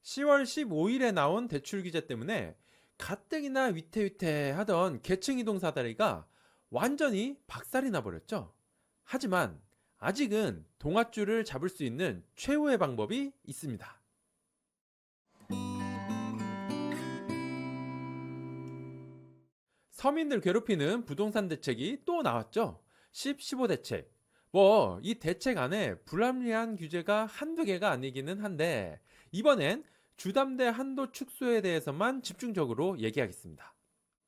10월 15일에 나온 대출 규제 때문에 가뜩이나 위태위태하던 계층이동 사다리가 완전히 박살이 나버렸죠. 하지만 아직은 동아줄을 잡을 수 있는 최후의 방법이 있습니다. 서민들 괴롭히는 부동산 대책이 또 나왔죠. 10, 15 대책. 이 대책 안에 불합리한 규제가 한두 개가 아니기는 한데 이번엔 주담대 한도 축소에 대해서만 집중적으로 얘기하겠습니다.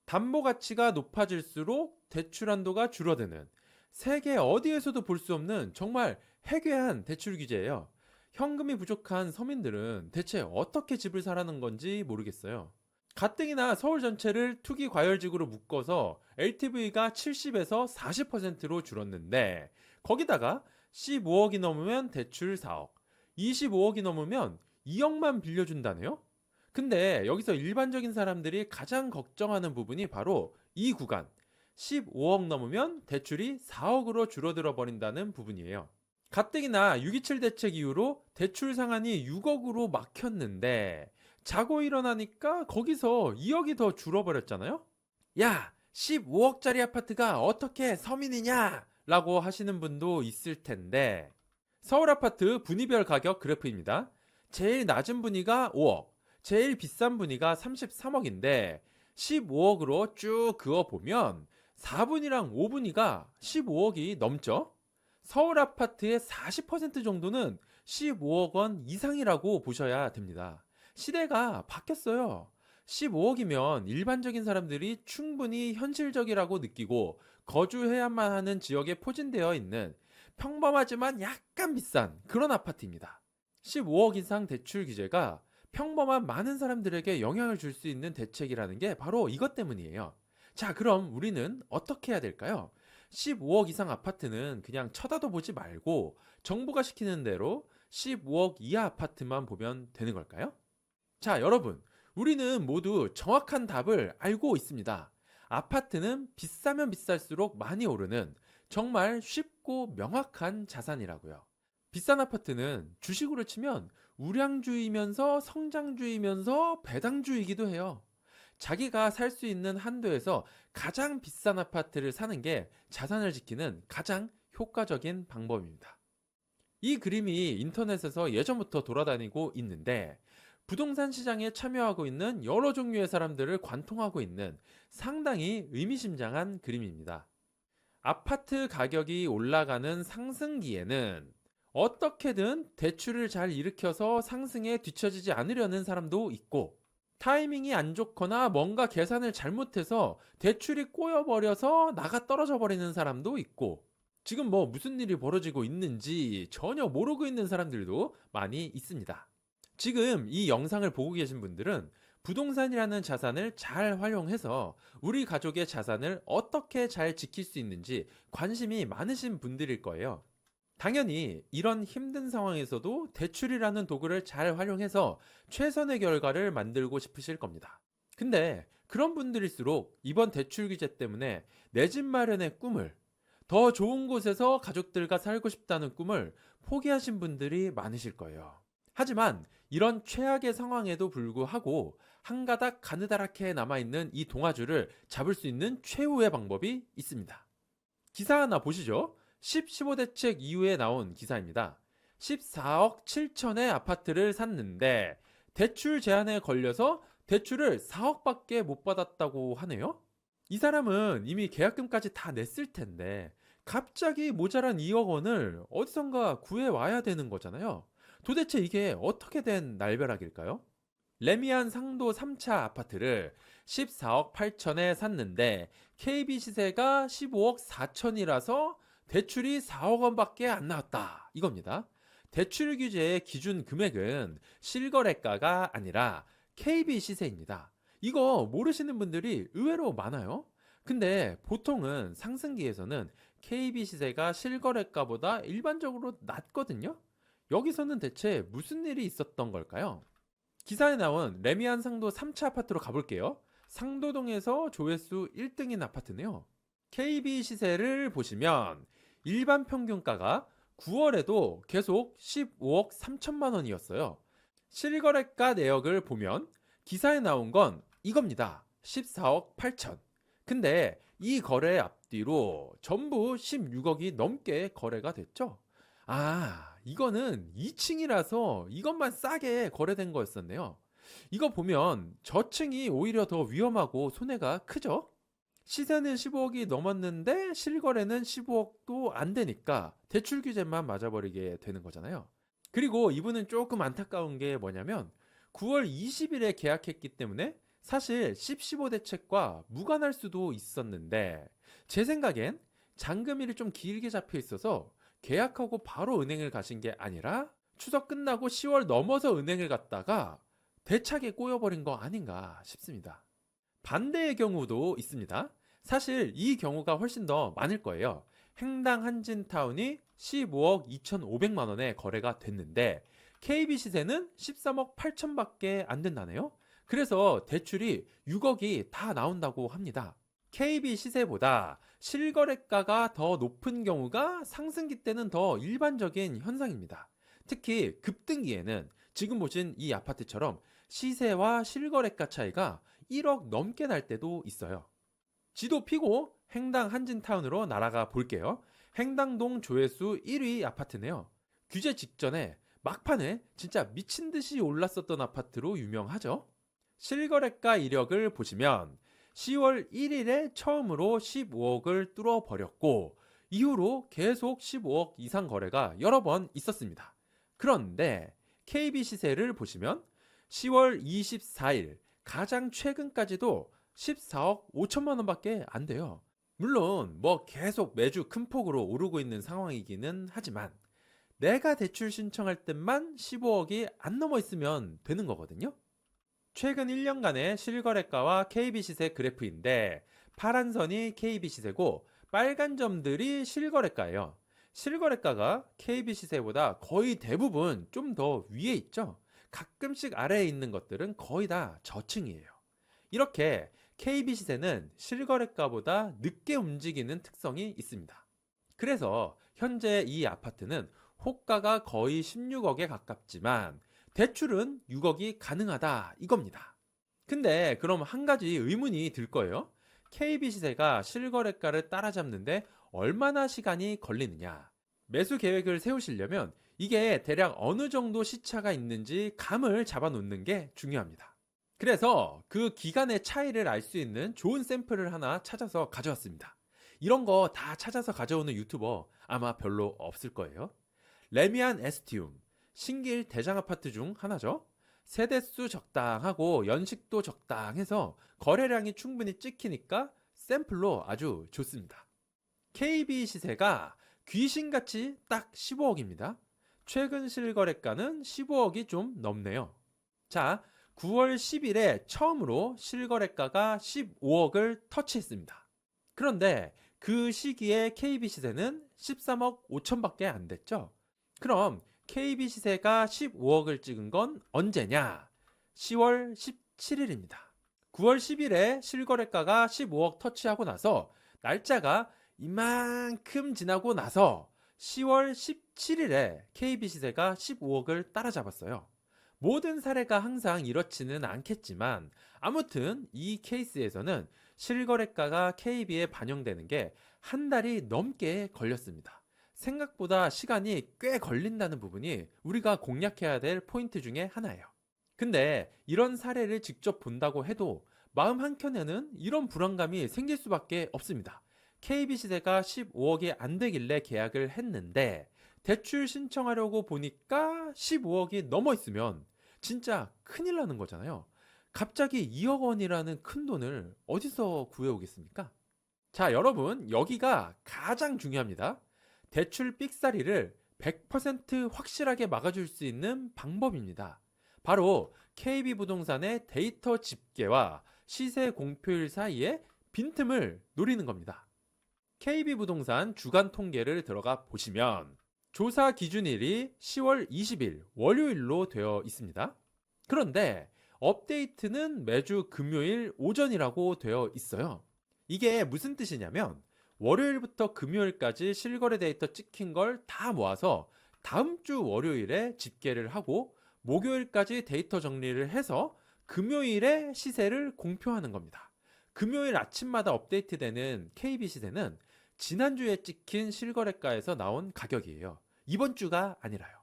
담보 가치가 높아질수록 대출 한도가 줄어드는 세계 어디에서도 볼 수 없는 정말 해괴한 대출 규제예요. 현금이 부족한 서민들은 대체 어떻게 집을 사라는 건지 모르겠어요. 가뜩이나 서울 전체를 투기 과열지구로 묶어서 LTV가 70에서 40%로 줄었는데 거기다가 15억이 넘으면 대출 4억, 25억이 넘으면 2억만 빌려준다네요? 근데 여기서 일반적인 사람들이 가장 걱정하는 부분이 바로 이 구간, 15억 넘으면 대출이 4억으로 줄어들어 버린다는 부분이에요. 가뜩이나 627 대책 이후로 대출 상한이 6억으로 막혔는데 자고 일어나니까 거기서 2억이 더 줄어버렸잖아요? 야, 15억짜리 아파트가 어떻게 서민이냐? 라고 하시는 분도 있을 텐데 서울 아파트 분위별 가격 그래프입니다. 제일 낮은 분위가 5억, 제일 비싼 분위가 33억인데 15억으로 쭉 그어보면 4분위랑 5분위가 15억이 넘죠? 서울 아파트의 40% 정도는 15억 원 이상이라고 보셔야 됩니다. 시대가 바뀌었어요. 15억이면 일반적인 사람들이 충분히 현실적이라고 느끼고 거주해야만 하는 지역에 포진되어 있는 평범하지만 약간 비싼 그런 아파트입니다. 15억 이상 대출 규제가 평범한 많은 사람들에게 영향을 줄 수 있는 대책이라는 게 바로 이것 때문이에요. 자, 그럼 우리는 어떻게 해야 될까요? 15억 이상 아파트는 그냥 쳐다도 보지 말고 정부가 시키는 대로 15억 이하 아파트만 보면 되는 걸까요? 자, 여러분, 우리는 모두 정확한 답을 알고 있습니다. 아파트는 비싸면 비쌀수록 많이 오르는 정말 쉽고 명확한 자산이라고요. 비싼 아파트는 주식으로 치면 우량주이면서 성장주이면서 배당주이기도 해요. 자기가 살 수 있는 한도에서 가장 비싼 아파트를 사는 게 자산을 지키는 가장 효과적인 방법입니다. 이 그림이 인터넷에서 예전부터 돌아다니고 있는데 부동산 시장에 참여하고 있는 여러 종류의 사람들을 관통하고 있는 상당히 의미심장한 그림입니다. 아파트 가격이 올라가는 상승기에는 어떻게든 대출을 잘 일으켜서 상승에 뒤처지지 않으려는 사람도 있고 타이밍이 안 좋거나 뭔가 계산을 잘못해서 대출이 꼬여버려서 나가 떨어져 버리는 사람도 있고 지금 무슨 일이 벌어지고 있는지 전혀 모르고 있는 사람들도 많이 있습니다. 지금 이 영상을 보고 계신 분들은 부동산이라는 자산을 잘 활용해서 우리 가족의 자산을 어떻게 잘 지킬 수 있는지 관심이 많으신 분들일 거예요. 당연히 이런 힘든 상황에서도 대출이라는 도구를 잘 활용해서 최선의 결과를 만들고 싶으실 겁니다. 근데 그런 분들일수록 이번 대출 규제 때문에 내 집 마련의 꿈을 더 좋은 곳에서 가족들과 살고 싶다는 꿈을 포기하신 분들이 많으실 거예요. 하지만 이런 최악의 상황에도 불구하고 한 가닥 가느다랗게 남아있는 이 동아줄을 잡을 수 있는 최후의 방법이 있습니다. 기사 하나 보시죠. 10, 15 대책 이후에 나온 기사입니다. 14억 7천의 아파트를 샀는데 대출 제한에 걸려서 대출을 4억밖에 못 받았다고 하네요. 이 사람은 이미 계약금까지 다 냈을 텐데 갑자기 모자란 2억 원을 어디선가 구해와야 되는 거잖아요. 도대체 이게 어떻게 된 날벼락일까요? 레미안 상도 3차 아파트를 14억 8천에 샀는데 KB 시세가 15억 4천이라서 대출이 4억 원밖에 안 나왔다. 이겁니다. 대출 규제의 기준 금액은 실거래가가 아니라 KB 시세입니다. 이거 모르시는 분들이 의외로 많아요. 근데 보통은 상승기에서는 KB 시세가 실거래가보다 일반적으로 낮거든요. 여기서는 대체 무슨 일이 있었던 걸까요? 기사에 나온 레미안 상도 3차 아파트로 가볼게요. 상도동에서 조회수 1등인 아파트네요. KB 시세를 보시면 일반 평균가가 9월에도 계속 15억 3천만 원이었어요. 실거래가 내역을 보면 기사에 나온 건 이겁니다. 14억 8천. 근데 이 거래 앞뒤로 전부 16억이 넘게 거래가 됐죠. 아, 이거는 2층이라서 이것만 싸게 거래된 거였었네요. 이거 보면 저층이 오히려 더 위험하고 손해가 크죠? 시세는 15억이 넘었는데 실거래는 15억도 안 되니까 대출 규제만 맞아버리게 되는 거잖아요. 그리고 이분은 조금 안타까운 게 뭐냐면 9월 20일에 계약했기 때문에 사실 10-15 대책과 무관할 수도 있었는데 제 생각엔 잔금일이 좀 길게 잡혀 있어서 계약하고 바로 은행을 가신 게 아니라 추석 끝나고 10월 넘어서 은행을 갔다가 대차게 꼬여버린 거 아닌가 싶습니다. 반대의 경우도 있습니다. 사실 이 경우가 훨씬 더 많을 거예요. 행당 한진타운이 15억 2,500만 원에 거래가 됐는데 KB 시세는 13억 8천 밖에 안 된다네요. 그래서 대출이 6억이 다 나온다고 합니다. KB 시세보다 실거래가가 더 높은 경우가 상승기 때는 더 일반적인 현상입니다. 특히 급등기에는 지금 보신 이 아파트처럼 시세와 실거래가 차이가 1억 넘게 날 때도 있어요. 지도 피고 행당 한진타운으로 날아가 볼게요. 행당동 조회수 1위 아파트네요. 규제 직전에 막판에 진짜 미친 듯이 올랐었던 아파트로 유명하죠. 실거래가 이력을 보시면 10월 1일에 처음으로 15억을 뚫어버렸고 이후로 계속 15억 이상 거래가 여러 번 있었습니다. 그런데 KB 시세를 보시면 10월 24일 가장 최근까지도 14억 5천만 원밖에 안 돼요. 물론 뭐 계속 매주 큰 폭으로 오르고 있는 상황이기는 하지만 내가 대출 신청할 때만 15억이 안 넘어 있으면 되는 거거든요. 최근 1년간의 실거래가와 KB 시세 그래프인데 파란 선이 KB 시세고 빨간 점들이 실거래가예요. 실거래가가 KB 시세보다 거의 대부분 좀 더 위에 있죠. 가끔씩 아래에 있는 것들은 거의 다 저층이에요. 이렇게 KB 시세는 실거래가보다 늦게 움직이는 특성이 있습니다. 그래서 현재 이 아파트는 호가가 거의 16억에 가깝지만 대출은 6억이 가능하다 이겁니다. 근데 그럼 한 가지 의문이 들 거예요. KB 시세가 실거래가를 따라잡는데 얼마나 시간이 걸리느냐. 매수 계획을 세우시려면 이게 대략 어느 정도 시차가 있는지 감을 잡아 놓는 게 중요합니다. 그래서 그 기간의 차이를 알 수 있는 좋은 샘플을 하나 찾아서 가져왔습니다. 이런 거 다 찾아서 가져오는 유튜버 아마 별로 없을 거예요. 레미안 에스티움, 신길 대장 아파트 중 하나죠. 세대수 적당하고 연식도 적당해서 거래량이 충분히 찍히니까 샘플로 아주 좋습니다. KB 시세가 귀신같이 딱 15억입니다. 최근 실거래가는 15억이 좀 넘네요. 자, 9월 10일에 처음으로 실거래가가 15억을 터치했습니다. 그런데 그 시기에 KB 시세는 13억 5천밖에 안 됐죠. 그럼 KB 시세가 15억을 찍은 건 언제냐? 10월 17일입니다. 9월 10일에 실거래가가 15억 터치하고 나서 날짜가 이만큼 지나고 나서 10월 17일에 KB 시세가 15억을 따라잡았어요. 모든 사례가 항상 이렇지는 않겠지만 아무튼 이 케이스에서는 실거래가가 KB에 반영되는 게 한 달이 넘게 걸렸습니다. 생각보다 시간이 꽤 걸린다는 부분이 우리가 공략해야 될 포인트 중에 하나예요. 근데 이런 사례를 직접 본다고 해도 마음 한켠에는 이런 불안감이 생길 수밖에 없습니다. KB 시세가 15억이 안 되길래 계약을 했는데 대출 신청하려고 보니까 15억이 넘어 있으면 진짜 큰일 나는 거잖아요. 갑자기 2억 원이라는 큰 돈을 어디서 구해오겠습니까? 자, 여러분, 여기가 가장 중요합니다. 대출 삑사리를 100% 확실하게 막아줄 수 있는 방법입니다. 바로 KB부동산의 데이터 집계와 시세 공표일 사이에 빈틈을 노리는 겁니다. KB부동산 주간 통계를 들어가 보시면 조사 기준일이 10월 20일 월요일로 되어 있습니다. 그런데 업데이트는 매주 금요일 오전이라고 되어 있어요. 이게 무슨 뜻이냐면 월요일부터 금요일까지 실거래 데이터 찍힌 걸 다 모아서 다음 주 월요일에 집계를 하고 목요일까지 데이터 정리를 해서 금요일에 시세를 공표하는 겁니다. 금요일 아침마다 업데이트되는 KB 시세는 지난주에 찍힌 실거래가에서 나온 가격이에요. 이번 주가 아니라요.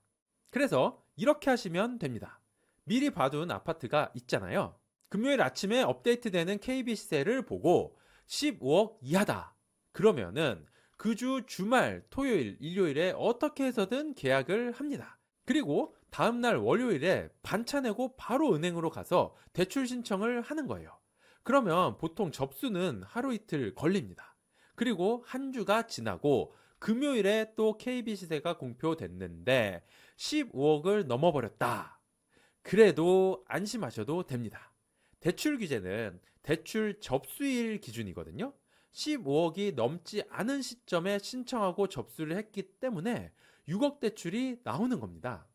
그래서 이렇게 하시면 됩니다. 미리 봐둔 아파트가 있잖아요. 금요일 아침에 업데이트되는 KB 시세를 보고 15억 이하다. 그러면은 그 주 주말, 토요일, 일요일에 어떻게 해서든 계약을 합니다. 그리고 다음날 월요일에 반차 내고 바로 은행으로 가서 대출 신청을 하는 거예요. 그러면 보통 접수는 하루 이틀 걸립니다. 그리고 한 주가 지나고 금요일에 또 KB 시세가 공표됐는데 15억을 넘어버렸다. 그래도 안심하셔도 됩니다. 대출 규제는 대출 접수일 기준이거든요. 15억이 넘지 않은 시점에 신청하고 접수를 했기 때문에 6억 대출이 나오는 겁니다.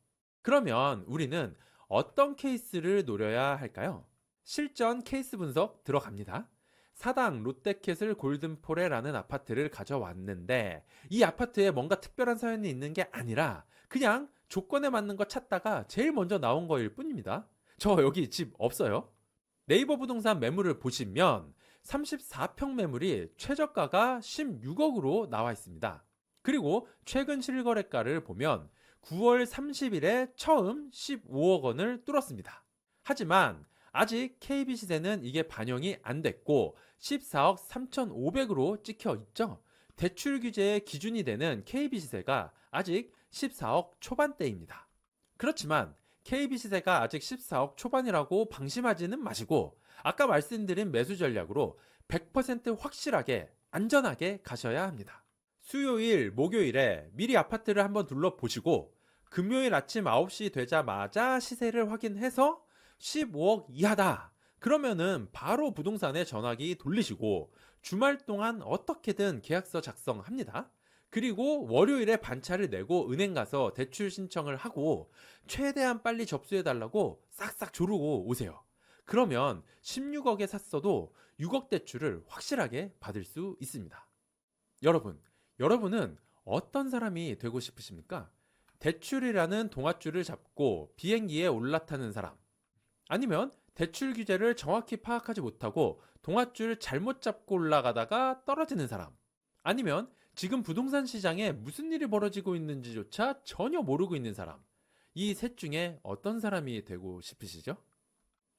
그러면 우리는 어떤 케이스를 노려야 할까요? 실전 케이스 분석 들어갑니다. 사당 롯데캐슬 골든포레라는 아파트를 가져왔는데 이 아파트에 뭔가 특별한 사연이 있는 게 아니라 그냥 조건에 맞는 거 찾다가 제일 먼저 나온 거일 뿐입니다. 저 여기 집 없어요. 네이버 부동산 매물을 보시면 34평 매물이 최저가가 16억으로 나와 있습니다. 그리고 최근 실거래가를 보면 9월 30일에 처음 15억 원을 뚫었습니다. 하지만 아직 KB 시세는 이게 반영이 안 됐고 14억 3,500으로 찍혀 있죠. 대출 규제의 기준이 되는 KB 시세가 아직 14억 초반대입니다. 그렇지만 KB 시세가 아직 14억 초반이라고 방심하지는 마시고 아까 말씀드린 매수 전략으로 100% 확실하게 안전하게 가셔야 합니다. 수요일, 목요일에 미리 아파트를 한번 둘러보시고 금요일 아침 9시 되자마자 시세를 확인해서 15억 이하다. 그러면은 바로 부동산에 전화기 돌리시고 주말 동안 어떻게든 계약서 작성합니다. 그리고 월요일에 반차를 내고 은행 가서 대출 신청을 하고 최대한 빨리 여접수해달라고 싹싹 조르고 오세요. 그러면 16억에 샀어도 6억 대출을 확실하게 받을 수 있습니다. 여러분은 어떤 사람이 되고 싶으십니까? 대출이라는 동아줄을 잡고 비행기에 올라타는 사람, 아니면 대출 규제를 정확히 파악하지 못하고 동아줄 잘못 잡고 올라가다가 떨어지는 사람, 아니면 지금 부동산 시장에 무슨 일이 벌어지고 있는지조차 전혀 모르고 있는 사람, 이 셋 중에 어떤 사람이 되고 싶으시죠?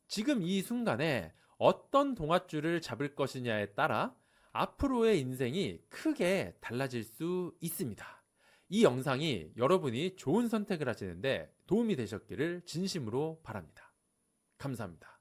지금 이 순간에 어떤 동아줄을 잡을 것이냐에 따라 앞으로의 인생이 크게 달라질 수 있습니다. 이 영상이 여러분이 좋은 선택을 하시는데 도움이 되셨기를 진심으로 바랍니다. 감사합니다.